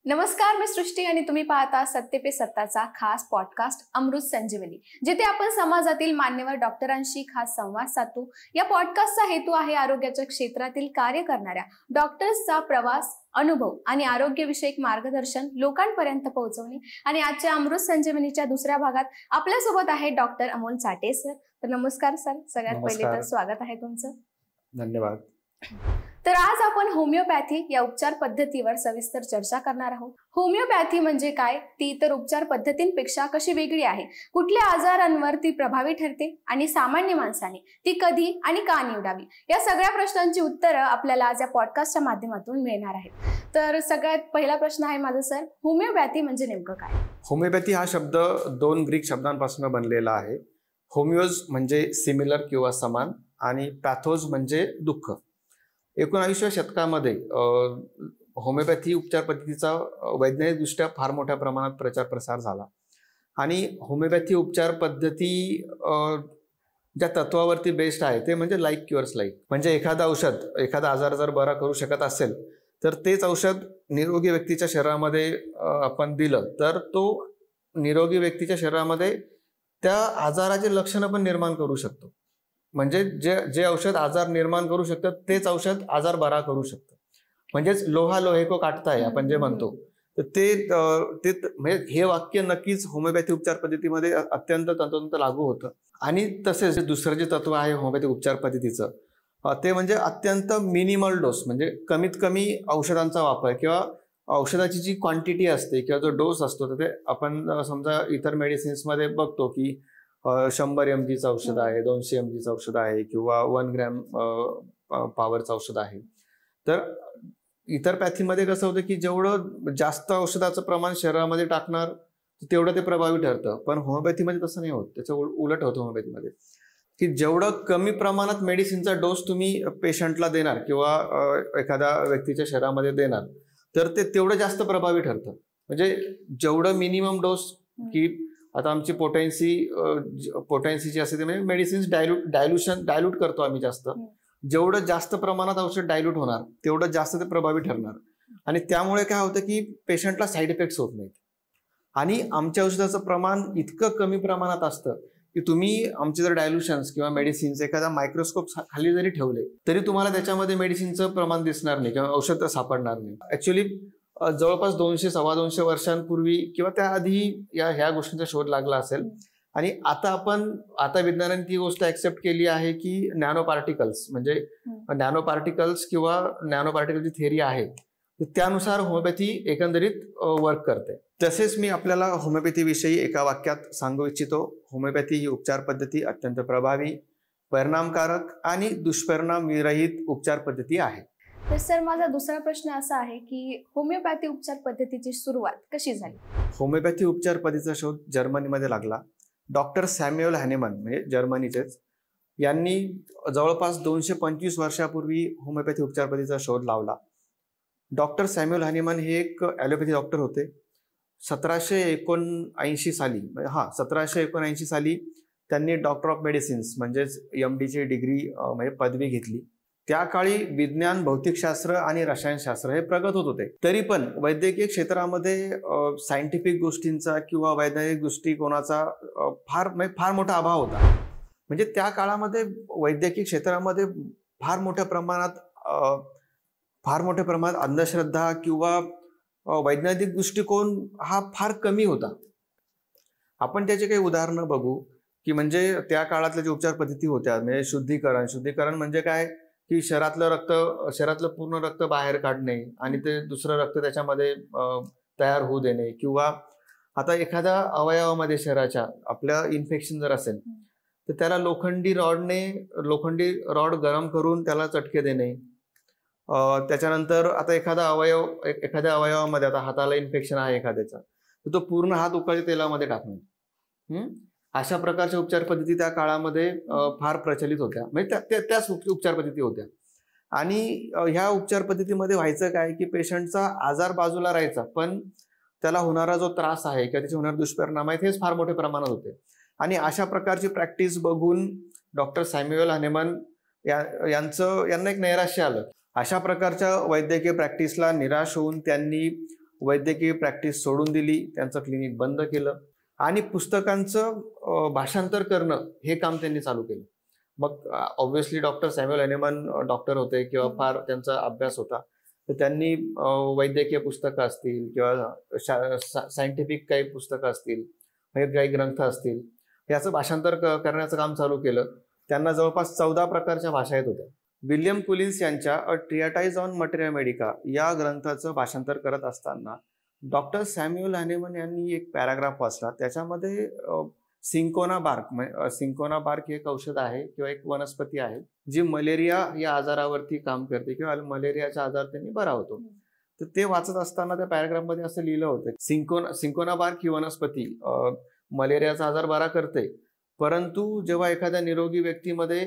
नमस्कार, मी सृष्टी आणि तुम्ही पाहता सत्य पे सत्ताचा खास पॉडकास्ट अमृत संजीवनी, जिथे आपण समाजातील मान्यवर डॉक्टरांशी खास संवाद साधतो। या पॉडकास्टचा हेतू आहे आरोग्याच्या क्षेत्रातील कार्य करणाऱ्या डॉक्टर्सचा प्रवास, अनुभव आणि आरोग्यविषयक मार्गदर्शन लोकांपर्यंत पोहोचवणे। आणि आजच्या अमृत संजीवनीच्या दुसऱ्या भागात आपल्यासोबत आहे डॉक्टर अमोल चाटे सर। तर नमस्कार सर, सगळ्यात पहिले तर स्वागत आहे तुमचं। धन्यवाद। तर आज आपण होमिओपॅथी या उपचार पद्धतीवर सविस्तर चर्चा करणार आहोत। होमिओपॅथी म्हणजे काय, ती इतर उपचार पद्धतींपेक्षा कशी वेगळी आहे, कुठल्या आजारांवर ती प्रभावी ठरते आणि सामान्य माणसाने ती कधी आणि का निवडावी, या सगळ्या प्रश्नांची उत्तरं आपल्याला आज या पॉडकास्टच्या माध्यमातून मिळणार आहेत। तर सगळ्यात पहिला प्रश्न आहे माझा सर, होमिओपॅथी म्हणजे नेमकं काय? होमिओपॅथी हा शब्द दोन ग्रीक शब्दांपासून बनलेला आहे। होमिओज म्हणजे सिमिलर किंवा समान आणि पॅथोज म्हणजे दुःख। 19व्या शतकामध्ये होमिओपॅथी उपचार पद्धतीचा वैज्ञानिकदृष्ट्या फार मोठ्या प्रमाणात प्रचार प्रसार झाला आणि होमिओपॅथी उपचार पद्धती ज्या तत्वावरती बेस्ड आहे ते म्हणजे लाईक क्युअर्स लाईक। म्हणजे एखादा औषध एखादा आजार जर बरा करू शकत असेल तर तेच औषध निरोगी व्यक्तीच्या शरीरामध्ये आपण दिलं तर तो निरोगी व्यक्तीच्या शरीरामध्ये त्या आजाराचे लक्षणं पण निर्माण करू शकतो। म्हणजे जे औषध आजार निर्माण करू शकतं तेच औषध आजार बरा करू शकतं। म्हणजेच लोहा लोहे को काटता है आपण जे म्हणतो, तर ते म्हणजे हे वाक्य नक्कीच होमिओपॅथी उपचार पद्धतीमध्ये अत्यंत तंतोतंत लागू होतं। आणि तसेच दुसरं जे तत्व आहे होमिओपॅथी उपचार पद्धतीचं ते म्हणजे अत्यंत मिनिमल डोस, म्हणजे कमीत कमी औषधांचा वापर किंवा औषधाची जी क्वांटिटी असते किंवा जो डोस असतो तर ते आपण समजा इतर मेडिसिन्समध्ये बघतो की 100 mgचं औषध आहे, 200 mgचं औषध आहे किंवा 1 ग्रॅम पॉवरचं औषध आहे। तर इतर पॅथीमध्ये कसं होतं की जेवढं जास्त औषधाचं प्रमाण शरीरामध्ये टाकणार तेवढं ते प्रभावी ठरतं, पण होमिओपॅथीमध्ये तसं नाही होत। त्याचं उलट होतं होमिओपॅथीमध्ये की जेवढं कमी प्रमाणात मेडिसिनचा डोस तुम्ही पेशंटला देणार किंवा एखाद्या व्यक्तीच्या शरीरामध्ये देणार तर ते तेवढं जास्त प्रभावी ठरतं। म्हणजे जेवढं मिनिमम डोस की आता आमची पोटेन्सी जी असते ते म्हणजे मेडिसिन्स डायल्यूट करतो आम्ही जास्त। जेवढं जास्त प्रमाणात औषध डायल्यूट होणार तेवढं जास्त ते प्रभावी ठरणार आणि त्यामुळे काय होतं की पेशंटला साईड इफेक्ट्स होत नाहीत। आणि आमच्या औषधाचं प्रमाण इतकं कमी प्रमाणात असतं की तुम्ही आमचे जर डायल्युशन्स किंवा मेडिसिन्स एखादा मायक्रोस्कोप खाली जरी ठेवले तरी तुम्हाला त्याच्यामध्ये मेडिसिनचं प्रमाण दिसणार नाही किंवा औषध सापडणार नाही। ऍक्च्युअली जवळपास 200-250 वर्षांपूर्वी किंवा त्याआधी ह्या गोष्टींचा शोध लागला असेल आणि आता विज्ञानाने ती गोष्ट ऍक्सेप्ट केली आहे की नॅनो पार्टिकल्स म्हणजे नॅनो पार्टिकल्स किंवा नॅनो पार्टिकलची थिअरी आहे त्यानुसार होमिओपॅथी एकंदरीत वर्क करते। तसेच मी आपल्याला होमिओपॅथी विषयी एका वाक्यात सांगू इच्छितो, होमिओपॅथी ही उपचार पद्धती अत्यंत प्रभावी, परिणामकारक आणि दुष्परिणाम विरहित उपचार पद्धती आहे। तर सर, माझा दुसरा प्रश्न असा आहे की होमिओपॅथी उपचार पद्धतीची सुरुवात कशी झाली? होमिओपॅथी उपचार पद्धतीचा शोध जर्मनीमध्ये लागला। डॉक्टर सॅम्युएल हॅनेमन म्हणजे जर्मनीचेच यांनी जवळपास 225 वर्षापूर्वी होमिओपॅथी उपचार पद्धतीचा शोध लावला। डॉक्टर सॅम्युएल हॅनेमन हे एक ॲलोपॅथी डॉक्टर होते। 1779 साली त्यांनी डॉक्टर ऑफ मेडिसिन्स म्हणजेच MDची डिग्री म्हणजे पदवी घेतली। त्या काळी विज्ञान, भौतिकशास्त्र आणि रसायनशास्त्र हे प्रगत होत होते, तरी पण वैद्यकीय क्षेत्रामध्ये सायंटिफिक गोष्टींचा किंवा वैज्ञानिक दृष्टिकोनाचा फार मोठा अभाव होता। म्हणजे त्या काळामध्ये वैद्यकीय क्षेत्रामध्ये फार मोठ्या प्रमाणात अंधश्रद्धा किंवा वैज्ञानिक दृष्टिकोन हा फार कमी होता। आपण त्याचे काही उदाहरणं बघू की म्हणजे त्या काळातल्या ज्या उपचार पद्धती होत्या म्हणजे शुद्धीकरण म्हणजे काय की शरीरातलं पूर्ण रक्त बाहेर काढणे आणि ते दुसरं रक्त त्याच्यामध्ये तयार होऊ देणे, किंवा आता एखाद्या अवयवामध्ये शरीराच्या आपल्या इन्फेक्शन जर असेल तर त्याला लोखंडी रॉड गरम करून त्याला चटके देणे। त्याच्यानंतर आता एखाद्या अवयवामध्ये आता हाताला इन्फेक्शन आहे एखाद्याचा तर तो पूर्ण हात उकळत्या तेलामध्ये टाकणे, अशा प्रकारच्या उपचार पद्धती त्या काळामध्ये फार प्रचलित होत्या। म्हणजे त्याच उपचार पद्धती होत्या। आणि ह्या उपचार पद्धतीमध्ये व्हायचं काय की पेशंटचा आजार बाजूला राहायचा, पण त्याला होणारा जो त्रास आहे किंवा त्याचे होणारे दुष्परिणाम आहेत हेच फार मोठ्या प्रमाणात होते। आणि अशा प्रकारची प्रॅक्टिस बघून डॉक्टर सॅम्युएल हॅनेमन यांना एक नैराश्य आलं। अशा प्रकारच्या वैद्यकीय प्रॅक्टिसला निराश होऊन त्यांनी वैद्यकीय प्रॅक्टिस सोडून दिली, त्यांचं क्लिनिक बंद केलं आणि पुस्तकांचं भाषांतर करणं हे काम त्यांनी चालू केलं. मग obviously doctor Samuel Hahnemann doctor होते किंवा फार त्यांचा अभ्यास होता, तर त्यांनी वैद्यकीय पुस्तकं असतील किंवा सायंटिफिक काही पुस्तकं असतील, काही ग्रंथ असतील, याचं भाषांतर करण्याचं काम चालू केलं. त्यांना जवळपास 14 प्रकारच्या भाषा येत होत्या. विल्यम कुलिन्स यांच्या अ ट्रियाटाइज ऑन मटेरिया मेडिका या ग्रंथाचं भाषांतर करत असताना डॉक्टर सॅम्युअल हॅनिमन यांनी एक पॅराग्राफ वाचला. त्याच्यामध्ये सिंकोना बार्क हे एक औषध आहे किंवा एक वनस्पती आहे जी मलेरिया या आजारावरती काम करते किंवा मलेरियाचा आजार त्यांनी बरा होतो. तर ते वाचत असताना त्या पॅराग्राफमध्ये असं लिहिलं होतं, सिंकोना बार्क ही वनस्पती मलेरियाचा आजार बरा करते, परंतु जेव्हा एखाद्या निरोगी व्यक्तीमध्ये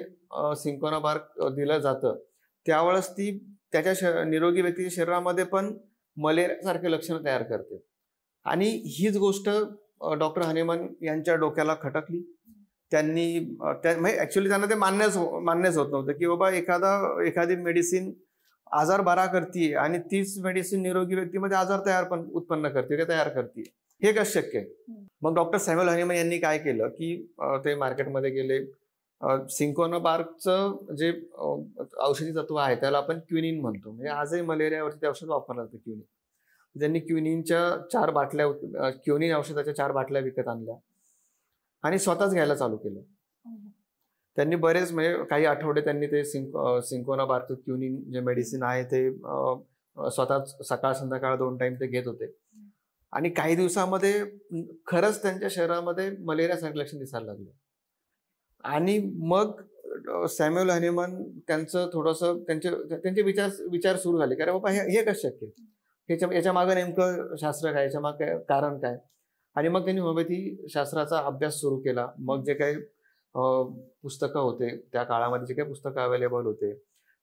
सिंकोना बार्क दिलं जातं त्यावेळेस ती त्याच्या निरोगी व्यक्तीच्या शरीरामध्ये पण मलेरियासारखे लक्षणं तयार करते. आणि हीच गोष्ट डॉक्टर हॅनिमन यांच्या डोक्याला खटकली. त्यांनी ऍक्च्युअली त्यांना ते मान्यच होत नव्हतं की बाबा एखादी मेडिसिन आजार बरा करते आणि तीच मेडिसिन निरोगी व्यक्तीमध्ये आजार उत्पन्न करते तयार करते, हे कसं शक्य आहे. मग डॉक्टर सॅम्युअल हॅनिमन यांनी काय केलं की ते मार्केटमध्ये गेले. सिंकोना बार्कचं जे औषधी तत्व आहे त्याला आपण क्विनिन म्हणतो, म्हणजे आजही मलेरियावरती ते औषध वापरलं जातं क्विनिन. त्यांनी क्विनिन औषधाच्या 4 बाटल्या विकत आणल्या आणि स्वतःच घ्यायला चालू केलं. त्यांनी बरेच म्हणजे काही आठवडे त्यांनी ते सिंकोना बार्क क्विनिन जे मेडिसिन आहे ते स्वतःच सकाळ संध्याकाळ 2 टाइम ते घेत होते. आणि काही दिवसामध्ये खरंच त्यांच्या शरीरामध्ये मलेरियासारखे लक्षण दिसायला लागले. आणि मग सॅम्युअल हॅनिमन त्यांचं थोडंसं त्यांचे विचार सुरू झाले की अरे बाबा हे कसं शक्य आहे, याच्या मागे नेमकं शास्त्र काय, याच्या मागे कारण काय. आणि मग त्यांनी होमिओपॅथी शास्त्राचा अभ्यास सुरू केला. मग जे काही पुस्तकं होते त्या काळामध्ये, जे काही पुस्तकं अवेलेबल होते,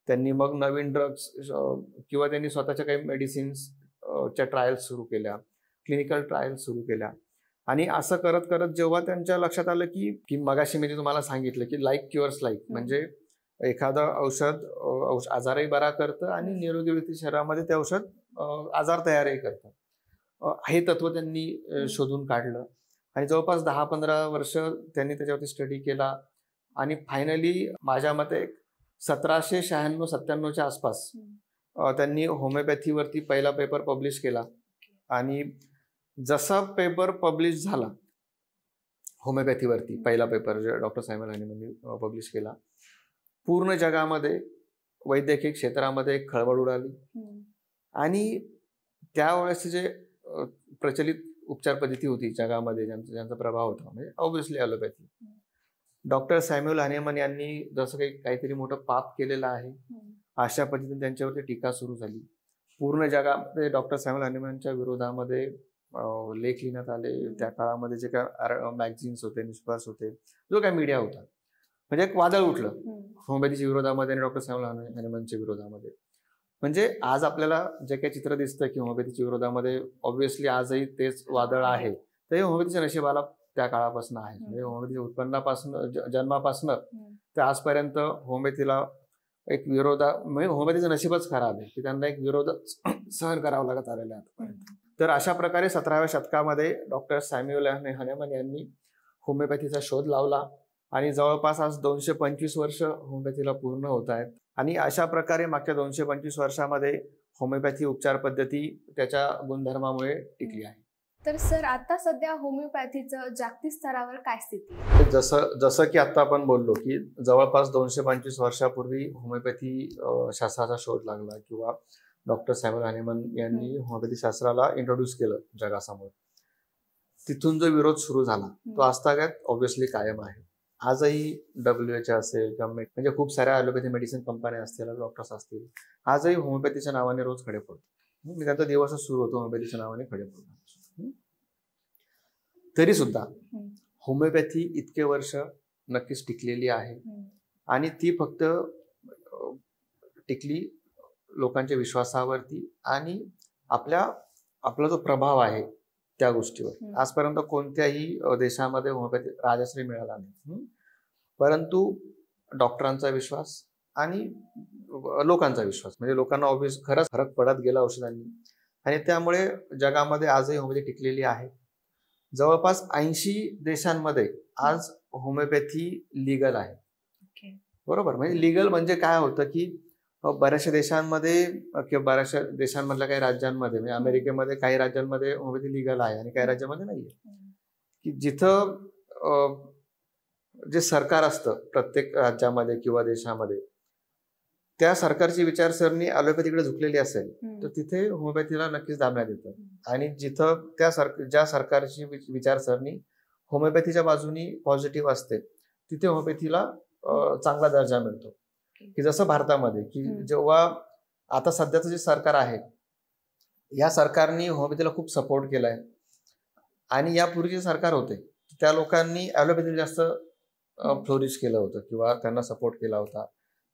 त्यांनी मग नवीन ड्रग्स किंवा त्यांनी स्वतःच्या काही मेडिसिन्सच्या ट्रायल्स सुरू केल्या, क्लिनिकल ट्रायल्स सुरू केल्या. आणि असं करत करत जेव्हा त्यांच्या लक्षात आलं की मगाशी मी तुम्हाला सांगितलं की लाईक क्युअर्स लाईक, म्हणजे एखादं औषध आजारही बरा करतं आणि निरोगी व्यक्ती शरीरामध्ये ते औषध आजार तयारही करतं, हे तत्व त्यांनी शोधून काढलं. आणि जवळपास 10-15 वर्ष त्यांनी त्याच्यावरती स्टडी केला. आणि फायनली माझ्या मते 1796-97च्या आसपास त्यांनी होमिओपॅथीवरती पहिला पेपर पब्लिश केला. आणि जसा पेपर पब्लिश झाला होमिओपॅथीवरती, पहिला पेपर जे डॉक्टर सॅम्युअल हॅनिमननी पब्लिश केला, पूर्ण जगामध्ये वैद्यकीय क्षेत्रामध्ये एक खळबळ उडाली. आणि त्यावेळेस जे प्रचलित उपचार पद्धती होती जगामध्ये, ज्यांचा प्रभाव होता, म्हणजे obviously allopathy. Doctor Samuel Hahnemann यांनी जसं काहीतरी मोठं पाप केलेलं आहे अशा पद्धतीने त्यांच्यावरती टीका सुरू झाली. पूर्ण जगामध्ये डॉक्टर सॅम्युअल हॅनिमनच्या विरोधामध्ये लेख लिहिण्यात आले. त्या काळामध्ये जे काय मॅगझिन्स होते, न्यूजपेपर्स होते, जो काय मीडिया होता, म्हणजे एक वादळ उठलं होमिओपॅथीच्या विरोधामध्ये आणि डॉक्टर सॅम्युअल हॅनिमनच्या विरोधामध्ये. म्हणजे आज आपल्याला जे काही चित्र दिसतं की होमिओपॅथीच्या विरोधामध्ये, ऑब्व्हियसली आजही तेच वादळ आहे. तर हे होमिओपॅथीच्या नशिबाला त्या काळापासून आहे. म्हणजे होमिओपॅथीच्या उत्पन्नापासून, जन्मापासून ते आजपर्यंत होमिओपॅथीला एक म्हणजे होमिओपॅथीचं नशीबच खराब आहे की त्यांना एक विरोध सहन करावा लागत आलेला आहे आतापर्यंत. तर अशा प्रकारे 17व्या शतकामध्ये डॉक्टर सॅम्युअल हॅनिमन यांनी होमिओपॅथीचा शोध लावला. आणि जवळपास आज 225 वर्ष होमिओपॅथीला पूर्ण होत आहेत. आणि अशा प्रकारे मागच्या 225 वर्षामध्ये होमिओपॅथी उपचार पद्धती त्याच्या गुणधर्मामुळे टिकली आहे. तर सर, आता सध्या होमिओपॅथीचं जागतिक स्तरावर काय स्थिती आहे? जसं की आता आपण बोललो की जवळपास 225 वर्षापूर्वी होमिओपॅथी शास्त्राचा शोध लागला किंवा डॉक्टर सॅम्युअल हॅनिमन यांनी होमिओपॅथी शास्त्राला इंट्रोड्यूस केलं जगासमोर. तिथून जो विरोध सुरू झाला तो आजतागायत ऑब्व्हियसली कायम आहे. आजही WHO असेल किंवा म्हणजे खूप साऱ्या ॲलोपॅथी मेडिसिन कंपन्या असतील, डॉक्टर्स असतील, आजही होमिओपॅथीच्या नावाने रोज खडे पडतो. त्यांचा दिवसच सुरू होतो होमिओपॅथीच्या नावाने खडे पडतो. तरी सुद्धा होमिओपॅथी इतके वर्ष नक्कीच टिकलेली आहे. आणि ती फक्त टिकली लोकांच्या विश्वासावरती आणि आपला जो प्रभाव आहे त्या गोष्टीवर. आजपर्यंत कोणत्याही देशामध्ये होमिओपॅथी राजाश्री मिळाला नाही, परंतु डॉक्टरांचा विश्वास आणि लोकांचा विश्वास, म्हणजे लोकांना ऑब्व्हियस खरंच फरक पडत गेला औषधांनी. आणि त्यामुळे जगामध्ये आजही होमिओपॅथी टिकलेली आहे. जवळपास 80 देशांमध्ये आज होमिओपॅथी लीगल आहे. बरोबर, म्हणजे लीगल म्हणजे काय होतं की बऱ्याचशा देशांमध्ये किंवा बऱ्याचशा देशांमधल्या काही राज्यांमध्ये, म्हणजे अमेरिकेमध्ये काही राज्यांमध्ये होमिओपॅथी लीगल आहे आणि काही राज्यांमध्ये नाहीये. की जिथं जे सरकार असतं प्रत्येक राज्यामध्ये किंवा देशामध्ये, त्या सरकारची विचारसरणी ॲलोपॅथीकडे झुकलेली असेल तर तिथे होमिओपॅथीला नक्कीच दाबण्यात येतं. आणि जिथं ज्या सरकारची विचारसरणी होमिओपॅथीच्या बाजूनी पॉझिटिव्ह असते तिथे होमिओपॅथीला चांगला दर्जा मिळतो. की जसं भारतामध्ये की जेव्हा आता सध्याचं जे सरकार आहे या सरकारने होमिओपॅथीला खूप सपोर्ट केलाय आणि यापूर्वी जे सरकार होते त्या लोकांनी ॲलोपॅथीला जास्त फ्लोरिश केलं होतं किंवा त्यांना सपोर्ट केला होता.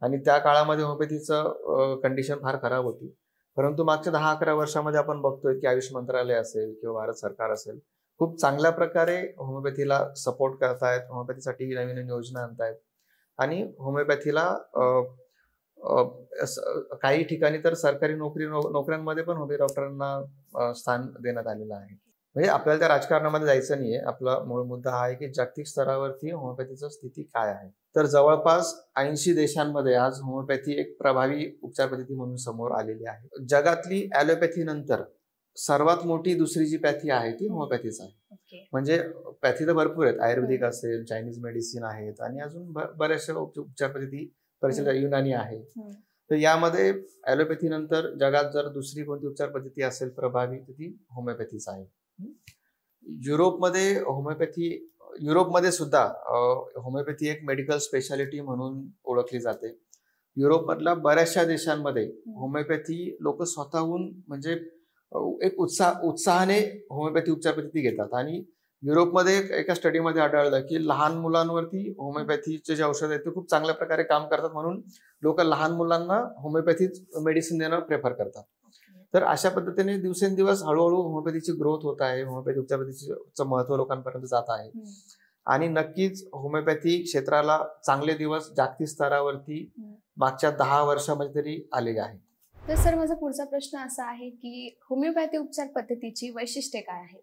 आणि त्या काळामध्ये होमिओपॅथीचं कंडिशन फार खराब होती. परंतु मागच्या 10-11 वर्षामध्ये आपण बघतोय की आयुष मंत्रालय असेल किंवा भारत सरकार असेल खूप चांगल्या प्रकारे होमिओपॅथीला सपोर्ट करतायत, होमिओपॅथीसाठी नवीन नवीन योजना आणतायत. आणि होमिओपॅथीला काही ठिकाणी तर सरकारी नोकऱ्यांमध्ये पण होमिओ डॉक्टरांना स्थान देण्यात आलेलं आहे. म्हणजे आपल्याला त्या राजकारणामध्ये जायचं नाहीये. आपला मूळ मुद्दा हा आहे की जागतिक स्तरावरती होमिओपॅथीची स्थिती काय आहे. तर जवळपास 80 देशांमध्ये आज होमिओपॅथी एक प्रभावी उपचार पद्धती म्हणून समोर आलेली आहे. जगातली ॲलोपॅथी नंतर सर्वात मोठी दुसरी जी पॅथी आहे ती होमिओपॅथीच आहे. म्हणजे पॅथी तर भरपूर आहेत, आयुर्वेदिक असेल, चायनीज मेडिसिन आहेत आणि अजून बऱ्याचशा उपचार पद्धती परिषद युनानी आहे. तर यामध्ये ॲलोपॅथी नंतर जगात जर दुसरी कोणती उपचार पद्धती असेल प्रभावी तर ती होमिओपॅथीच आहे. युरोपमध्ये सुद्धा होमिओपॅथी एक मेडिकल स्पेशालिटी म्हणून ओळखली जाते. युरोपमधल्या बऱ्याचशा देशांमध्ये होमिओपॅथी लोक स्वतःहून म्हणजे एक उत्साहाने होमिओपॅथी उपचार पद्धती घेतात. आणि युरोपमध्ये एका स्टडीमध्ये आढळलं की लहान मुलांवरती होमिओपॅथीचे जे औषध आहेत ते खूप चांगल्या प्रकारे काम करतात, म्हणून लोक लहान मुलांना होमिओपॅथी मेडिसिन देणं प्रेफर करतात. तर अशा पद्धतीने दिवसेंदिवस हळूहळू होमिओपॅथीची ग्रोथ होत आहे, होमिओपॅथी उपचार पद्धतीचं महत्व लोकांपर्यंत जात आहे. आणि नक्कीच होमिओपॅथी क्षेत्राला चांगले दिवस जागतिक स्तरावरती मागच्या 10 वर्षामध्ये तरी आलेले आहेत. तर सर, माझा पुढचा प्रश्न असा आहे की होमिओपॅथी उपचार पद्धतीची वैशिष्ट्ये काय आहेत?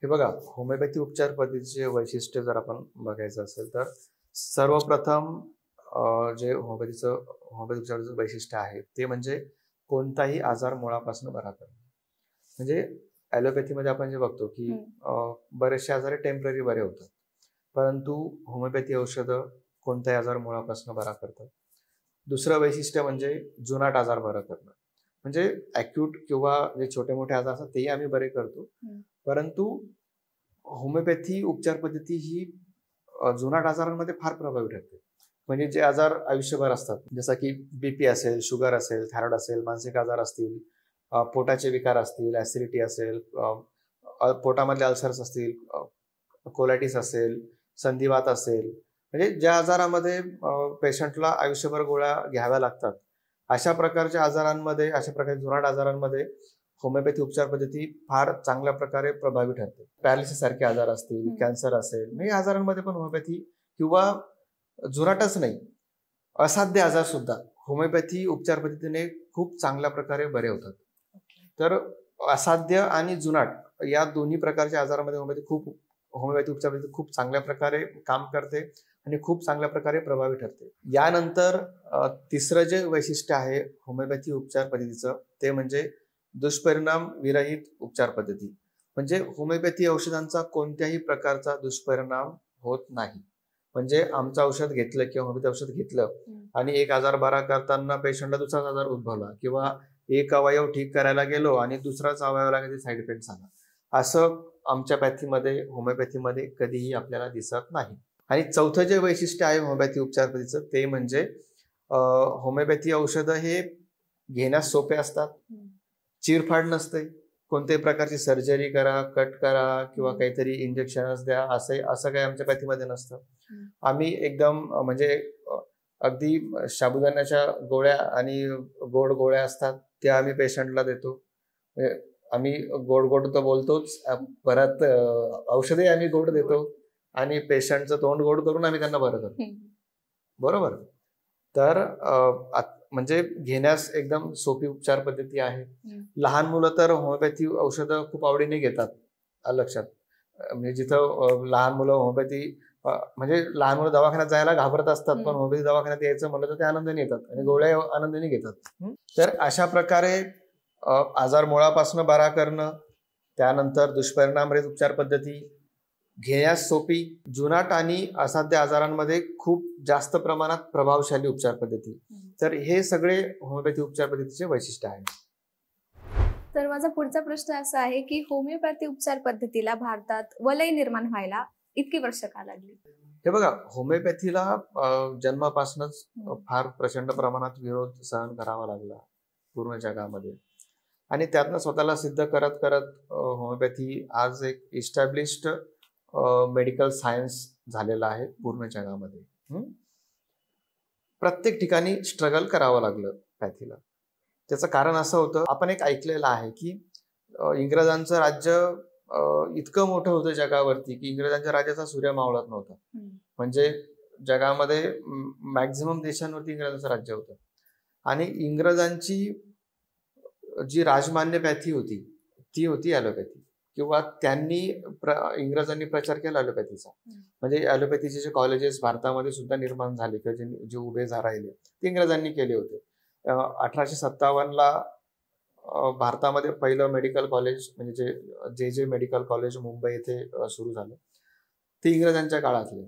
हे बघा, होमिओपॅथी उपचार पद्धतीचे वैशिष्ट्य जर आपण बघायचं असेल तर सर्वप्रथम जे होमिओपॅथी उपचाराचं वैशिष्ट्य आहे ते म्हणजे कोणताही आजार मुळापासून बरा करणे. म्हणजे ॲलोपॅथीमध्ये आपण जे बघतो की बरेचसे आजार टेम्पररी बरे होतात, परंतु होमिओपॅथी औषधं कोणताही आजार मुळापासून बरा करतात. दुसरं वैशिष्ट्य म्हणजे जुनाट आजार बरा करणं. म्हणजे ॲक्यूट किंवा जे छोटे मोठे आजार असतात तेही आम्ही बरे करतो, परंतु होमिओपॅथी उपचार पद्धती ही जुनाट आजारांमध्ये फार प्रभावी ठरते. म्हणजे जे आजार आयुष्यभर असतात, जसं की बीपी असेल, शुगर असेल, थायरॉइड असेल, मानसिक आजार असतील, पोटाचे विकार असतील, ऍसिडिटी असेल, पोटामधले अल्सर्स असतील, कोलायटिस असेल, संधिवात असेल, म्हणजे ज्या आजारामध्ये पेशंटला आयुष्यभर गोळ्या घ्याव्या लागतात अशा प्रकारच्या आजारांमध्ये, अशा प्रकारच्या जुनाट आजारांमध्ये होमिओपॅथी उपचार पद्धती फार चांगल्या प्रकारे प्रभावी ठरते. पॅरालिसिस सारखे आजार असतील, कॅन्सर असेल, म्हणजे या आजारांमध्ये पण होमिओपॅथी किंवा जुनाटच नाही असाध्य आजार सुद्धा होमिओपॅथी उपचार पद्धतीने खूप चांगल्या प्रकारे बरे होतात. तर असाध्य आणि जुनाट या दोन्ही प्रकारच्या आजारामध्ये होमिओपॅथी उपचार पद्धती खूप चांगल्या प्रकारे काम करते आणि खूप चांगल्या प्रकारे प्रभावी ठरते. यानंतर तिसरं जे वैशिष्ट्य आहे होमिओपॅथी उपचार पद्धतीचं ते म्हणजे दुष्परिणाम विरहित उपचार पद्धती. म्हणजे होमिओपॅथी औषधांचा कोणत्याही प्रकारचा दुष्परिणाम होत नाही. म्हणजे आमचं औषध घेतलं किंवा होमिओपॅथी औषध घेतलं आणि एक आजार बरा करताना पेशंटला दुसराच आजार उद्भवला किंवा एक अवयव ठीक करायला गेलो आणि दुसराच अवयवाला कधी साईड इफेक्ट झाला, असं आमच्या पॅथीमध्ये होमिओपॅथीमध्ये कधीही आपल्याला दिसत नाही. आणि चौथं जे वैशिष्ट्य आहे होमिओपॅथी उपचार पद्धतीचं ते म्हणजे होमिओपॅथी औषधं हे घेण्यास सोपे असतात, चिरफाड नसते, कोणत्याही प्रकारची सर्जरी करा, कट करा किंवा काहीतरी इंजेक्शनच द्या असं काही आमच्या पॅथीमध्ये नसतं. आम्ही एकदम म्हणजे अगदी साबुदाण्याच्या गोळ्या आणि गोड गोळ्या असतात त्या आम्ही पेशंटला देतो. आम्ही गोड गोड तर बोलतोच, परत औषधही आम्ही गोड देतो आणि पेशंटचं तोंड गोड करून आम्ही त्यांना बरं करतो. बरोबर. तर म्हणजे घेण्यास एकदम सोपी उपचार पद्धती आहे. लहान मुलं तर होमिओपॅथी औषधं खूप आवडीने घेतात. लक्षात म्हणजे जिथं लहान मुलं होमिओपॅथी म्हणजे लहान मुलं दवाखान्यात जायला घाबरत असतात, पण होमिओपॅथी दवाखान्यात यायचं म्हणलं तर ते आनंदाने येतात आणि गोळ्या आनंदाने घेतात. तर अशा प्रकारे आजार मुळापासून बरा करणं, त्यानंतर दुष्परिणाम रहित उपचार पद्धती, घेण्यास सोपी, जुनाट आणि असाध्य आजारांमध्ये खूप जास्त प्रमाणात प्रभावशाली उपचार पद्धती, तर हे सगळे होमिओपॅथी उपचार पद्धतीचे वैशिष्ट्य आहे. तर माझा पुढचा प्रश्न असा आहे की होमिओपॅथी उपचार पद्धतीला भारतात वलय निर्माण व्हायला इतकी वर्ष का लागली? हे बघा, होमिओपॅथीला जन्मापासूनच फार प्रचंड प्रमाणात विरोध सहन करावा लागला पूर्ण जगामध्ये, आणि त्यातनं स्वतःला सिद्ध करत करत होमिओपॅथी आज एक इस्टॅब्लिश्ड मेडिकल सायन्स झालेला आहे पूर्ण जगामध्ये. प्रत्येक ठिकाणी स्ट्रगल करावं लागलं पॅथीला. त्याचं कारण असं होतं, आपण एक ऐकलेलं आहे की इंग्रजांचं राज्य इतकं मोठं होतं जगावरती की इंग्रजांच्या राज्याचा सूर्य मावळत नव्हता. म्हणजे जगामध्ये मॅक्झिमम देशांवरती इंग्रजांचं राज्य होतं, आणि इंग्रजांची जी राजमान्य पॅथी होती ती होती ॲलोपॅथी, किंवा त्यांनी इंग्रजांनी प्रचार केला ॲलोपॅथीचा. म्हणजे ॲलोपॅथीचे जे कॉलेजेस भारतामध्ये सुद्धा निर्माण झाले किंवा जे उभे राहिले ते इंग्रजांनी केले होते. 1857ला भारतामध्ये पहिलं मेडिकल कॉलेज म्हणजे जे मेडिकल कॉलेज मुंबई येथे सुरू झालं ते इंग्रजांच्या काळातले.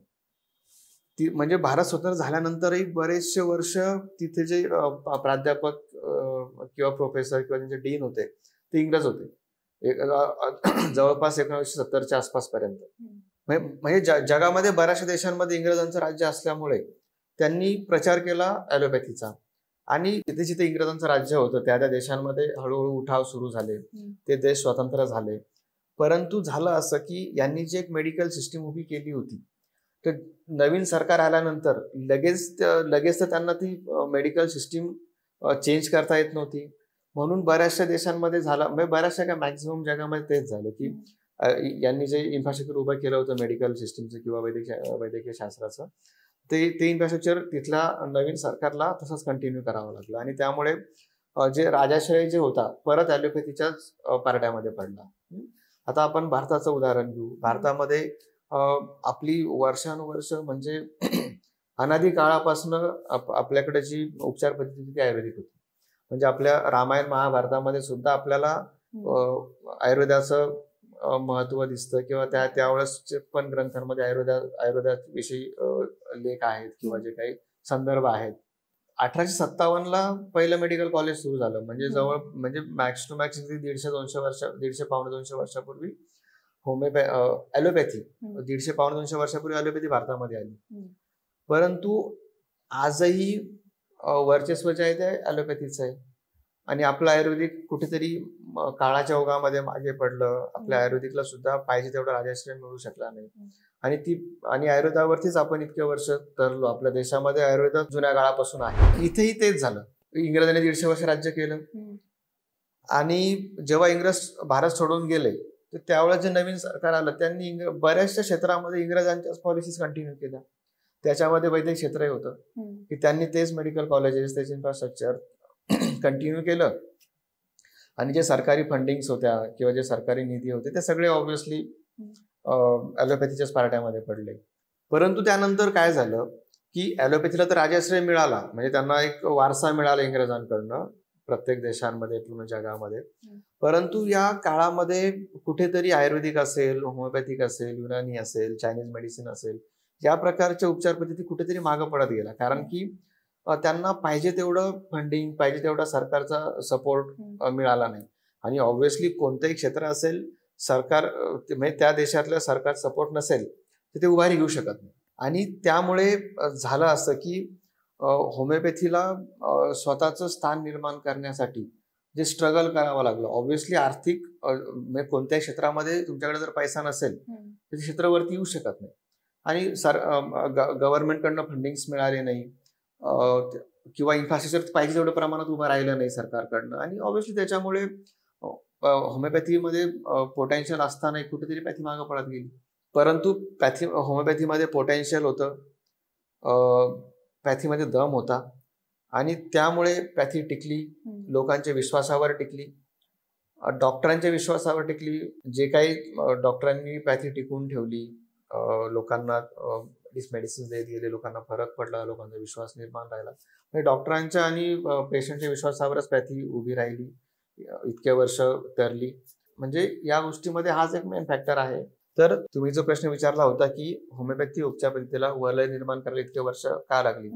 ती म्हणजे भारत स्वतंत्र झाल्यानंतरही बरेचसे वर्ष तिथे जे प्राध्यापक किंवा प्रोफेसर किंवा त्यांचे डीन होते ते इंग्रज होते, जवळपास 1970च्या आसपास पर्यंत. म्हणजे जगामध्ये बऱ्याचशा देशांमध्ये इंग्रजांचं राज्य असल्यामुळे त्यांनी प्रचार केला ॲलोपॅथीचा, आणि जिथे जिथे इंग्रजांचं राज्य होतं त्या देशांमध्ये हळूहळू उठाव सुरू झाले, ते देश स्वतंत्र झाले. परंतु झालं असं की यांनी जी एक मेडिकल सिस्टीम उभी केली होती, तर नवीन सरकार आल्यानंतर लगेच तर त्यांना ती मेडिकल सिस्टीम चेंज करता येत नव्हती. म्हणून बऱ्याचशा देशांमध्ये झालं, म्हणजे बऱ्याचशा काय मॅक्झिमम जगामध्ये तेच झालं की यांनी जे इन्फ्रास्ट्रक्चर उभं केलं होतं मेडिकल सिस्टीमचं किंवा वैद्यकीय शास्त्राचं, ते इन्फ्रास्ट्रक्चर तिथल्या नवीन सरकारला तसंच कंटिन्यू करावं लागलं, आणि त्यामुळे जे राजाशाही जे होता परत ॲलोपॅथीच्याच पारड्यामध्ये पडला. आता आपण भारताचं उदाहरण घेऊ. भारतामध्ये आपली वर्षानुवर्ष म्हणजे अनादी काळापासून आपल्याकडे जी उपचार पद्धती ती आयुर्वेदिक होती. म्हणजे आपल्या रामायण महाभारतामध्ये सुद्धा आपल्याला आयुर्वेदाचं महत्व दिसतं, किंवा त्यावेळेसचे पण ग्रंथांमध्ये आयुर्वेदाविषयी लेख आहेत किंवा जे काही संदर्भ आहेत. 1857ला पहिलं मेडिकल कॉलेज सुरू झालं, म्हणजे म्हणजे मॅक्स टू मॅक्स 150-200 वर्षापूर्वी ॲलोपॅथी 150-200 वर्षापूर्वी ॲलोपॅथी भारतामध्ये आली. परंतु आजही वर्चस्व जे आहे ते ॲलोपॅथीचं आहे, आणि आपलं आयुर्वेदिक कुठेतरी काळाच्या ओघामध्ये मागे पडलं. आपल्या आयुर्वेदिकला सुद्धा पाहिजे तेवढा राजाश्रय मिळू शकला नाही, आणि आयुर्वेदावरतीच आपण इतके वर्ष तरलो. आपल्या देशामध्ये आयुर्वेद जुन्या काळापासून आहे. इथेही तेच झालं. इंग्रजांनी 150 वर्ष राज्य केलं, आणि जेव्हा इंग्रज भारत सोडून गेले तर त्यावेळेस जे नवीन सरकार आलं त्यांनी बऱ्याचशा क्षेत्रामध्ये इंग्रजांच्याच पॉलिसीज कंटिन्यू केल्या. त्याच्यामध्ये वैद्यकीय क्षेत्रही होतं की त्यांनी तेच मेडिकल कॉलेजेस, त्याचे इन्फ्रास्ट्रक्चर कंटिन्यू केलं, आणि जे सरकारी फंडिंग्स होत्या किंवा जे सरकारी निधी होते ते सगळे ऑब्व्हियसली ॲलोपॅथीच्याच पार्ट्यामध्ये पडले. परंतु त्यानंतर काय झालं की ॲलोपॅथीला तर राजाश्रय मिळाला, म्हणजे त्यांना एक वारसा मिळाला इंग्रजांकडनं प्रत्येक देशांमध्ये, पूर्ण जगामध्ये. परंतु या काळामध्ये कुठेतरी आयुर्वेदिक असेल, होमिओपॅथिक असेल, युनानी असेल, चायनीज मेडिसिन असेल, या प्रकारच्या उपचार पद्धती कुठेतरी मागं पडत गेला. कारण की त्यांना पाहिजे तेवढं फंडिंग, पाहिजे तेवढा सरकारचा सपोर्ट मिळाला नाही. आणि ऑब्व्हियसली कोणतंही क्षेत्र असेल, सरकार म्हणजे त्या देशातल्या सरकार सपोर्ट नसेल तर ते उभारी घेऊ शकत नाही. आणि त्यामुळे झालं असं की होमिओपॅथीला स्वतःचं स्थान निर्माण करण्यासाठी जे स्ट्रगल करावं लागलं. ऑब्व्हियसली आर्थिक म्हणजे कोणत्याही क्षेत्रामध्ये तुमच्याकडे जर पैसा नसेल तर क्षेत्रावरती येऊ शकत नाही, आणि गव्हर्नमेंटकडनं फंडिंग्स मिळाले नाही, किंवा इन्फ्रास्ट्रक्चर पाहिजे तेवढ्या प्रमाणात उभं राहिलं नाही सरकारकडनं, आणि ऑब्व्हियसली त्याच्यामुळे होमिओपॅथीमध्ये पोटेन्शियल असताना कुठेतरी पॅथी मागं पडत गेली. परंतु होमिओपॅथीमध्ये पोटेन्शियल होतं, पॅथीमध्ये दम होता, आणि त्यामुळे पॅथी टिकली, लोकांच्या विश्वासावर टिकली, डॉक्टरांच्या विश्वासावर टिकली. जे काही डॉक्टरांनी पॅथी टिकवून ठेवली, लोकांना मेडिसिन देत गेले, लोकांना फरक पडला, लोकांचा विश्वास निर्माण राहिला. म्हणजे डॉक्टरांच्या आणि पेशंटच्या विश्वासावरच पॅथी उभी राहिली, इतके वर्ष तरली. म्हणजे या गोष्टीमध्ये हाच एक मेन फॅक्टर आहे. तर तुम्ही जो प्रश्न विचारला होता की होमिओपॅथी उपचार पद्धतीला वलय निर्माण करायला इतके वर्ष का लागली,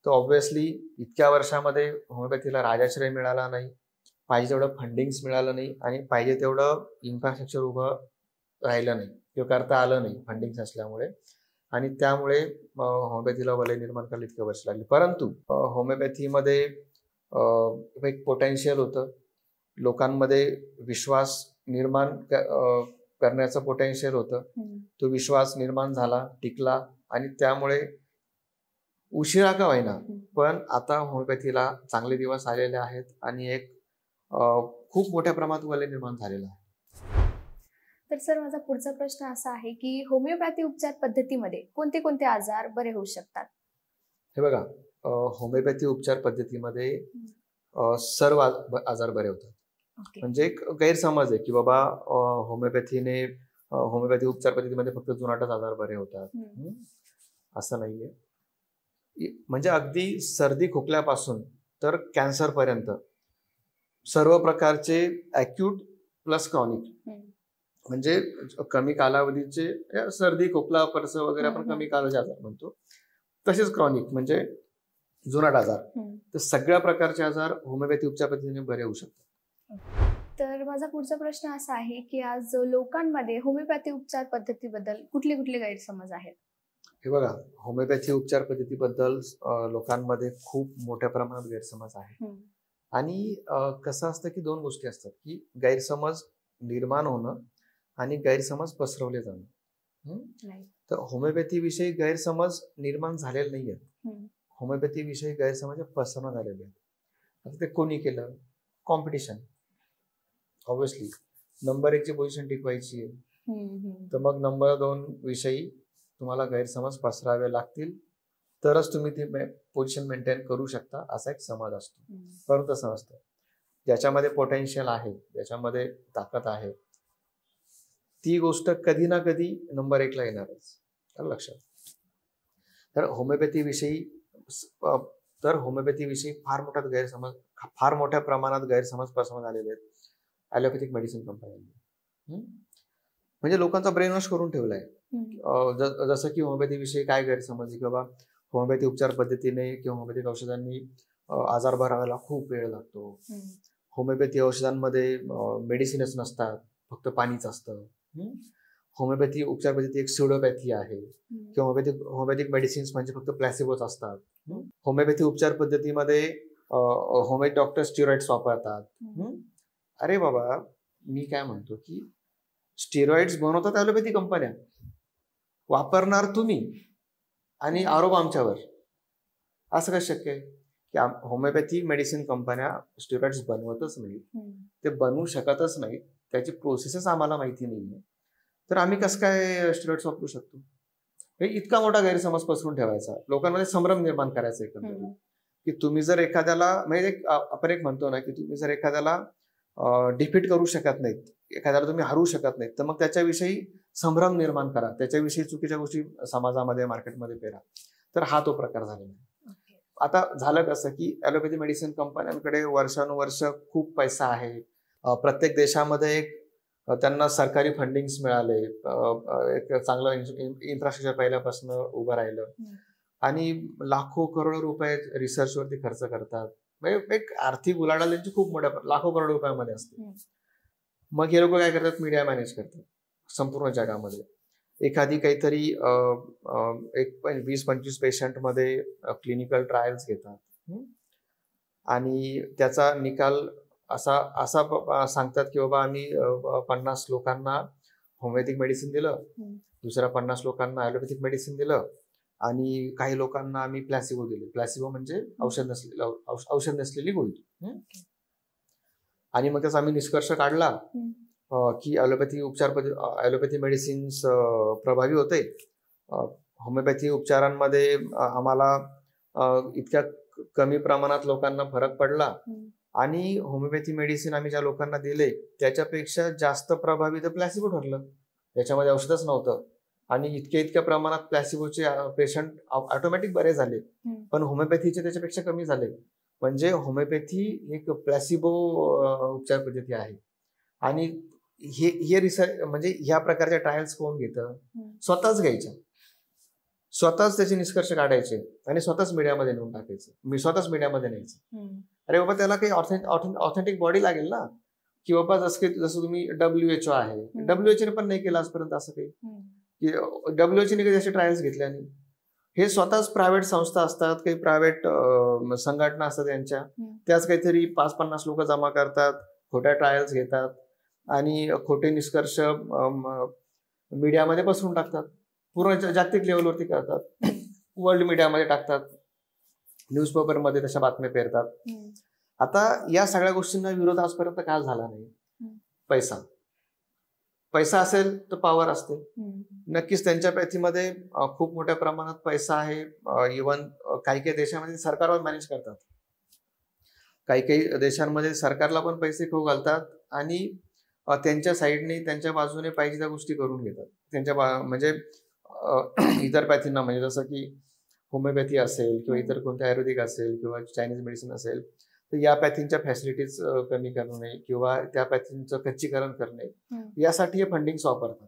तर ऑब्व्हियसली इतक्या वर्षामध्ये होमिओपॅथीला राजाश्रय मिळाला नाही, पाहिजे तेवढं फंडिंग्स मिळालं नाही आणि पाहिजे तेवढं इन्फ्रास्ट्रक्चर उभं राहिलं नाही किंवा करता आलं नाही फंडिंग्स असल्यामुळे. आणि त्यामुळे होमिओपॅथीला वलय निर्माण करायला इतके वर्ष लागली. परंतु होमिओपॅथीमध्ये एक पोटेन्शियल होतं, लोकांमध्ये विश्वास निर्माण करण्याचं पोटेन्शियल होतं. तो विश्वास निर्माण झाला, टिकला आणि त्यामुळे उशिरा का होईना पण आता होमिओपॅथीला चांगले दिवस आलेले आहेत आणि एक खूप मोठ्या प्रमाणात वलय निर्माण झालेलं आहे. तर सर, माझा पुढचा प्रश्न असा आहे की होमिओपॅथी उपचार पद्धतीमध्ये कोणते कोणते आजार बरे होऊ शकतात? हे बघा, होमिओपॅथी उपचार पद्धतीमध्ये सर्व आजार बरे होतात. म्हणजे एक गैरसमज आहे की बाबा होमिओपॅथी उपचार पद्धतीमध्ये फक्त जुनाटच आजार बरे होतात. असं नाहीये. म्हणजे अगदी सर्दी खोकल्यापासून तर कॅन्सर पर्यंत सर्व प्रकारचे अॅक्यूट प्लस क्रॉनिक, म्हणजे कमी कालावधीचे सर्दी खोकला परस वगैरे आपण कमी कालावधीचे आजार म्हणतो, तसेच क्रॉनिक म्हणजे जुनाट आजार, तर सगळ्या प्रकारचे आजार होमिओपॅथी उपचार पद्धतीने बरे होऊ शकतात. तर माझा पुढचा प्रश्न असा आहे की आज लोकांमध्ये होमिओपॅथी उपचार पद्धतीबद्दल कुठले कुठले गैरसमज आहेत? हे बघा, होमिओपॅथी उपचार पद्धतीबद्दल लोकांमध्ये खूप मोठ्या प्रमाणात गैरसमज आहे. आणि कसं असतं की दोन गोष्टी असतात की गैरसमज निर्माण होणं आणि गैरसमज पसरवले जाणं. तर होमिओपॅथी विषयी गैरसमज निर्माण झालेले नाही आहेत, होमिओपॅथी विषयी गैरसमज पसरवण्यात आलेले आहेत. आता ते कोणी केलं? कॉम्पिटिशन. ऑब्व्हियसली नंबर 1 ची पोझिशन टिकवायची आहे, तर मग नंबर 2 विषयी तुम्हाला गैरसमज पसरावे लागतील, तरच तुम्ही ती पोझिशन मेंटेन करू शकता, असा एक समज असतो. परंतु तसं नसतं. ज्याच्यामध्ये पोटेन्शियल आहे, ज्याच्यामध्ये ताकद आहे, ती गोष्ट कधी ना कधी नंबर 1 ला येणारच, लक्षात. तर होमिओपॅथी विषयी फार मोठ्या प्रमाणात गैरसमज पसरवण्यात आलेले आहेत ॲलोपॅथिक मेडिसिन कंपन्यांनी. म्हणजे लोकांचा ब्रेन वॉश करून ठेवलाय. जसं की होमिओपॅथी विषयी काय गैरसमज आहे की बाबा होमिओपॅथी उपचार पद्धतीने किंवा होमिओपॅथिक औषधांनी आजार भरायला खूप वेळ लागतो. होमिओपॅथी औषधांमध्ये मेडिसिनच नसतात, फक्त पाणीच असतं. होमिओपॅथी उपचार पद्धती एक स्युडोपॅथी आहे किंवा होमिओपॅथिक मेडिसिन्स म्हणजे फक्त प्लॅसिबोच असतात. होमिओपॅथी उपचार पद्धतीमध्ये होमिओपॅथी डॉक्टर स्टिरॉइड्स वापरतात. अरे बाबा, मी काय म्हणतो की स्टिरॉइड्स बनवतात ॲलोपॅथी कंपन्या, वापरणार तुम्ही आणि आरोप आमच्यावर. असं कसं शक्य आहे की होमिओपॅथी मेडिसिन कंपन्या स्टिरॉइड्स बनवतच नाही, ते बनवू शकतच नाही, त्याची प्रोसेसच आम्हाला माहिती नाहीये, तर आम्ही कसं काय स्टिरॉइड्स वापरू शकतो? इतका मोठा गैरसमज पसरून ठेवायचा, लोकांमध्ये संभ्रम निर्माण करायचा एकंदरीत की तुम्ही जर एखाद्याला, म्हणजे आपण एक म्हणतो ना की तुम्ही जर एखाद्याला डिफीट करू शकत नाहीत, एखाद्याला तुम्ही हरू शकत नाहीत, तर मग त्याच्याविषयी संभ्रम निर्माण करा, त्याच्याविषयी चुकीच्या गोष्टी समाजामध्ये मार्केटमध्ये पेरा. तर हा तो प्रकार झालेला आहे. आता झालं कसं की ॲलोपॅथी मेडिसिन कंपन्यांकडे वर्षानुवर्ष खूप पैसा आहे. प्रत्येक देशामध्ये त्यांना सरकारी फंडिंग्स मिळाले, एक चांगलं इन्फ्रास्ट्रक्चर पहिल्यापासून उभं राहिलं आणि लाखो करोडो रुपये रिसर्चवरती खर्च करतात. म्हणजे एक आर्थिक उलाढाल त्यांची खूप मोठ्या लाखो करोड रुपयामध्ये असते. मग हे लोक काय करतात? मीडिया मॅनेज करतात संपूर्ण जगामध्ये. एखादी काहीतरी 20-25 पेशंटमध्ये क्लिनिकल ट्रायल्स घेतात आणि त्याचा निकाल असा सांगतात की बाबा आम्ही 50 लोकांना होमिओपॅथिक मेडिसिन दिलं, दुसऱ्या 50 लोकांना ॲलोपॅथिक मेडिसिन दिलं आणि काही लोकांना आम्ही प्लॅसिबो दिले. प्लॅसिबो म्हणजे औषध नसलेली गोळी. आणि मग त्याचा आम्ही निष्कर्ष काढला की ॲलोपॅथी मेडिसिन्स प्रभावी होते. होमिओपॅथी उपचारांमध्ये आम्हाला इतक्या कमी प्रमाणात लोकांना फरक पडला आणि होमिओपॅथी मेडिसिन आम्ही ज्या लोकांना दिले त्याच्यापेक्षा जास्त प्रभावी तर प्लॅसिबो ठरलं. त्याच्यामध्ये औषधच नव्हतं आणि इतक्या प्रमाणात प्लॅसिबोचे पेशंट ऑटोमॅटिक बरे झाले, पण होमिओपॅथीचे त्याच्यापेक्षा कमी झाले. म्हणजे होमिओपॅथी एक प्लॅसिबो उपचार पद्धती आहे. आणि हे रिसर्च म्हणजे ह्या प्रकारच्या ट्रायल्स कोण घेतं? स्वतःच घ्यायच्या, स्वतःच त्याचे निष्कर्ष काढायचे आणि स्वतःच मीडियामध्ये नेऊन टाकायचे. मी स्वतःच मीडियामध्ये न्यायचं. अरे बाबा, त्याला काही ऑथेंटिक बॉडी लागेल ना, की बाबा जसं तुम्ही WHO आहे, WHO पण नाही केलं आजपर्यंत असं काही, की WHO कधी असे ट्रायल्स घेतल्या नाही. हे स्वतःच प्रायव्हेट संस्था असतात, काही प्रायव्हेट संघटना असतात त्यांच्या, त्याच काहीतरी 5-50 लोक जमा करतात, खोट्या ट्रायल्स घेतात आणि खोटे निष्कर्ष मीडियामध्ये पसरून टाकतात. पूर्ण जागतिक लेवलवरती करतात, वर्ल्ड मीडियामध्ये टाकतात, न्यूजपेपरमध्ये तशा बातम्या पेरतात. आता या सगळ्या गोष्टींना विरोध आजपर्यंत काय झाला नाही? पैसा असेल तर पॉवर असते. नक्कीच त्यांच्या पॅथीमध्ये खूप मोठ्या प्रमाणात पैसा आहे. इव्हन काही काही देशांमध्ये सरकारवर मॅनेज करतात, काही देशांमध्ये सरकारला पण पैसे खाऊ घालतात आणि त्यांच्या साईडने त्यांच्या बाजूने पाहिजे त्या गोष्टी करून घेतात. त्यांच्या म्हणजे इतर पॅथींना, म्हणजे जसं की होमिओपॅथी असेल किंवा इतर कोणत्या आयुर्वेदिक असेल किंवा चायनीज मेडिसिन असेल, तर या पॅथींच्या फॅसिलिटीज कमी करणे किंवा त्या पॅथींचं खच्चीकरण करणे, यासाठी हे फंडिंग वापरतात.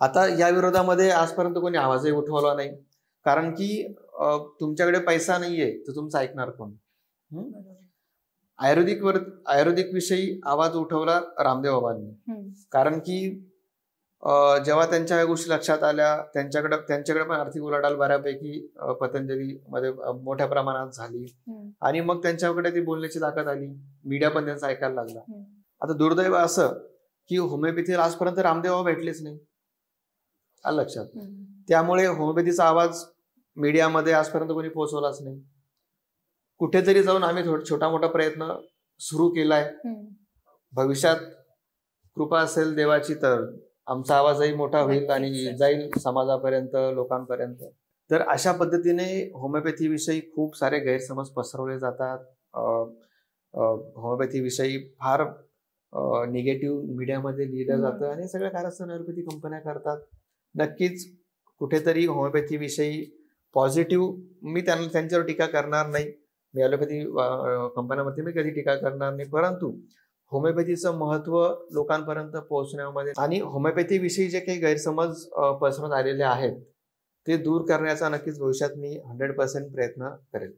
आता या विरोधामध्ये आजपर्यंत कोणी आवाजही उठवला नाही, कारण की तुमच्याकडे पैसा नाहीये तर तुमचं ऐकणार कोण? आयुर्वेदिक विषयी आवाज उठवला रामदेव बाबांनी, कारण की जेव्हा त्यांच्या या गोष्टी लक्षात आल्या, त्यांच्याकडे पण आर्थिक उलाढाल बऱ्यापैकी पतंजलीमध्ये मोठ्या प्रमाणात झाली आणि मग त्यांच्याकडे ती बोलण्याची ताकद आली, मीडिया पण त्यांचा ऐकायला लागला. आता दुर्दैव असं की होमिओपॅथीला आजपर्यंत रामदेव बाबा भेटलेच नाही, आलं लक्षात. त्यामुळे होमिओपॅथीचा आवाज मीडियामध्ये आजपर्यंत कोणी पोहोचवलाच नाही. कुठेतरी जाऊन आम्ही छोटा मोठा प्रयत्न सुरू केलाय. भविष्यात कृपा असेल देवाची तर आमचा आवाजही मोठा होईल आणि जाईल समाजापर्यंत, लोकांपर्यंत. तर अशा पद्धतीने होमिओपॅथी विषयी खूप सारे गैरसमज पसरवले जातात. होमिओपॅथी विषयी फार निगेटिव्ह मीडियामध्ये लिहिलं जातं आणि सगळ्या कारस्थान आयुर्वेदिक कंपन्या करतात. नक्कीच कुठेतरी होमिओपॅथी विषयी पॉझिटिव्ह, मी त्यांच्यावर टीका करणार नाही, मी ॲलोपॅथी कंपन्यांवरती मी कधी टीका करणार नाही, परंतु होमिओपॅथीचं महत्व लोकांपर्यंत पोहोचण्यामध्ये आणि होमिओपॅथी विषयी जे काही गैरसमज पसरवण्यात आलेले आहेत ते दूर करण्याचा नक्कीच भविष्यात मी 100% प्रयत्न करेल.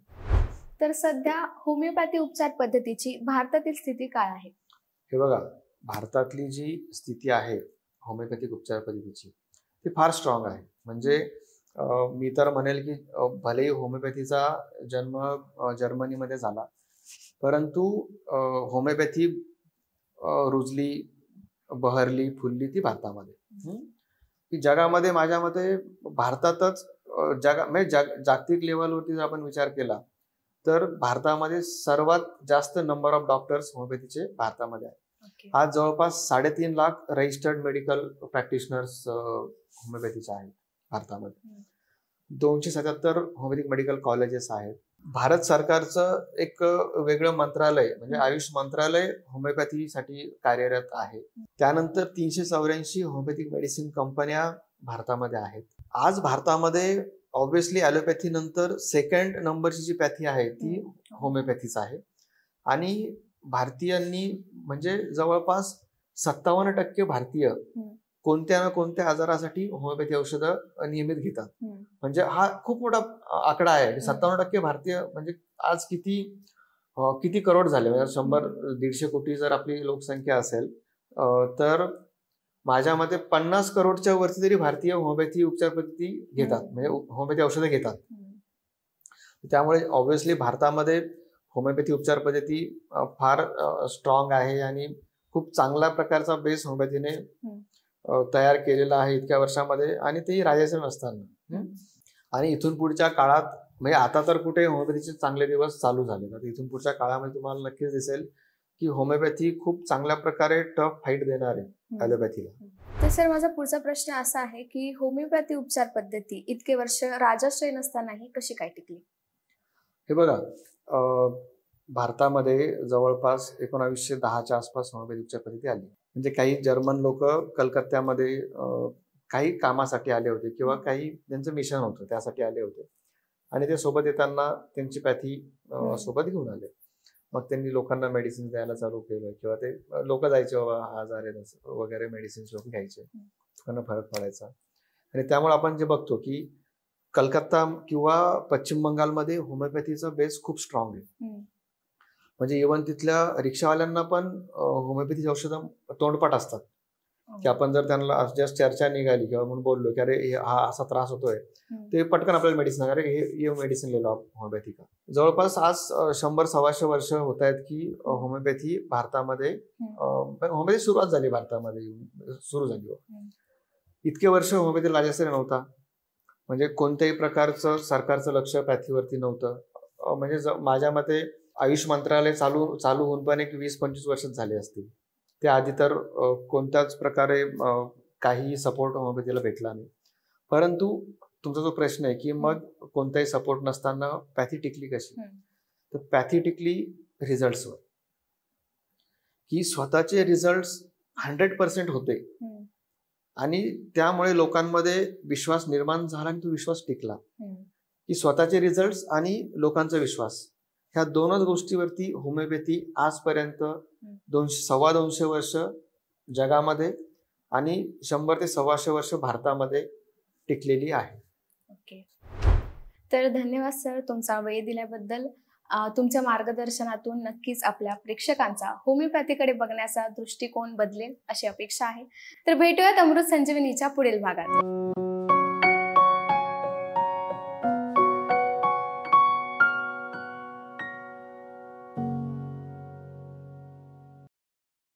तर सध्या होमिओपॅथी उपचार पद्धतीची भारतातील स्थिती काय आहे? हे बघा, भारतातली जी स्थिती आहे होमिओपॅथिक उपचार पद्धतीची ती फार स्ट्रॉंग आहे. म्हणजे मी तर म्हणेल की भलेही होमिओपॅथीचा जन्म जर्मनीमध्ये झाला, परंतु होमिओपॅथी रुजली, बहरली, फुलली ती भारतामध्ये. की जगामध्ये माझ्या मते भारतातच म्हणजे जागतिक लेवलवरती जर आपण विचार केला तर भारतामध्ये सर्वात जास्त नंबर ऑफ डॉक्टर्स होमिओपॅथीचे भारतामध्ये आहे. आज जवळपास 3.5 लाख रजिस्टर्ड मेडिकल प्रॅक्टिशनर्स होमिओपॅथीचे आहेत भारतामध्ये. 277 होमिओपॅथिक मेडिकल कॉलेजेस आहेत. भारत सरकारचं एक वेगळं मंत्रालय म्हणजे आयुष मंत्रालय होमिओपॅथीसाठी कार्यरत आहे. त्यानंतर 384 होमिओपॅथिक मेडिसिन कंपन्या भारतामध्ये आहेत. आज भारतामध्ये ऑब्व्हियसली ॲलोपॅथी नंतर सेकंड नंबरची जी पॅथी आहे ती होमिओपॅथीच आहे आणि भारतीयांनी म्हणजे जवळपास 57% भारतीय कोणत्या ना कोणत्या आजारासाठी होमिओपॅथी औषधं नियमित घेतात. म्हणजे हा खूप मोठा आकडा आहे. 57% भारतीय म्हणजे आज किती करोड झाले, म्हणजे 100-150 कोटी जर आपली लोकसंख्या असेल तर माझ्या मते 50 करोडच्या वरती तरी भारतीय होमिओपॅथी उपचार पद्धती घेतात, म्हणजे होमिओपॅथी औषधं घेतात. त्यामुळे ऑब्व्हियसली भारतामध्ये होमिओपॅथी उपचार पद्धती फार स्ट्रॉंग आहे आणि खूप चांगल्या प्रकारचा बेस होमिओपॅथीने तयार केलेला आहे इतक्या वर्षामध्ये आणि तेही राजाचे असताना. आणि इथून पुढच्या काळात म्हणजे आता तर कुठे होमिओपॅथीचे चांगले दिवस चालू झाले, तर इथून पुढच्या काळामध्ये तुम्हाला नक्कीच दिसेल की होमिओपॅथी खूप चांगल्या प्रकारे टफ फाईट देणार आहे ॲलोपॅथीला. तर सर, माझा पुढचा प्रश्न असा आहे की होमिओपॅथी उपचार पद्धती इतके वर्ष राजाश्रय नसतानाही कशी काय टिकली? हे बघा, भारतामध्ये जवळपास 1910च्या आसपास होमिओपॅथीच्या पद्धती आली. म्हणजे काही जर्मन लोक कलकत्त्यामध्ये काही कामासाठी आले होते किंवा काही त्यांचं मिशन होतं त्यासाठी आले होते आणि ते सोबत येताना त्यांची पॅथी सोबत घेऊन आले. मग त्यांनी लोकांना मेडिसिन द्यायला चालू केलं किंवा ते लोक जायचे, बाबा हा आजार आहे वगैरे, मेडिसिन्स लोक घ्यायचे, त्यांना फरक पडायचा. आणि त्यामुळे आपण जे बघतो की कलकत्ता किंवा पश्चिम बंगालमध्ये होमिओपॅथीचा बेस खूप स्ट्रॉंग आहे. म्हणजे इव्हन तिथल्या रिक्षावाल्यांना पण होमिओपॅथीची औषधं तोंडपाठ असतात की आपण जर त्यांना जस्ट चर्चा निघाली किंवा म्हणून बोललो की अरे हा असा त्रास होतोय, ते पटकन आपल्याला मेडिसिन, अरे हे मेडिसिन लिहिलं होमिओपॅथी का. जवळपास आज 100-125 वर्ष होत आहेत की होमिओपॅथी भारतामध्ये, होमिओपॅथी सुरुवात झाली भारतामध्ये सुरू झाली. इतके वर्ष होमिओपॅथी राजाश्रय नव्हता, म्हणजे कोणत्याही प्रकारचं सरकारचं लक्ष पॅथीवरती नव्हतं. म्हणजे माझ्या मते आयुष मंत्रालय चालू होऊन पण एक 20-25 वर्षच झाले असतील. त्याआधी तर कोणत्याच प्रकारे काही सपोर्ट होमिओपॅथीला भेटला नाही. परंतु तुमचा जो प्रश्न आहे की मग कोणताही सपोर्ट नसताना पॅथी टिकली कशी, तर पॅथी टिकली रिझल्ट्सवर, की स्वतःचे रिझल्ट्स 100% होते आणि त्यामुळे लोकांमध्ये विश्वास निर्माण झाला आणि तो विश्वास टिकला. की स्वतःचे रिझल्ट्स आणि लोकांचा विश्वास, ह्या दोनच गोष्टीवरती होमिओपॅथी आजपर्यंत 200-225 वर्ष जगामध्ये आणि 100 ते 125 वर्ष भारतामध्ये टिकलेली आहे. ओके, तर धन्यवाद सर तुमचा वेळ दिल्याबद्दल. तुमच्या मार्गदर्शनातून नक्कीच आपल्या प्रेक्षकांचा होमिओपॅथीकडे बघण्याचा दृष्टिकोन बदलेल अशी अपेक्षा आहे. तर भेटूयात अमृत संजीवनीच्या पुढील भागात.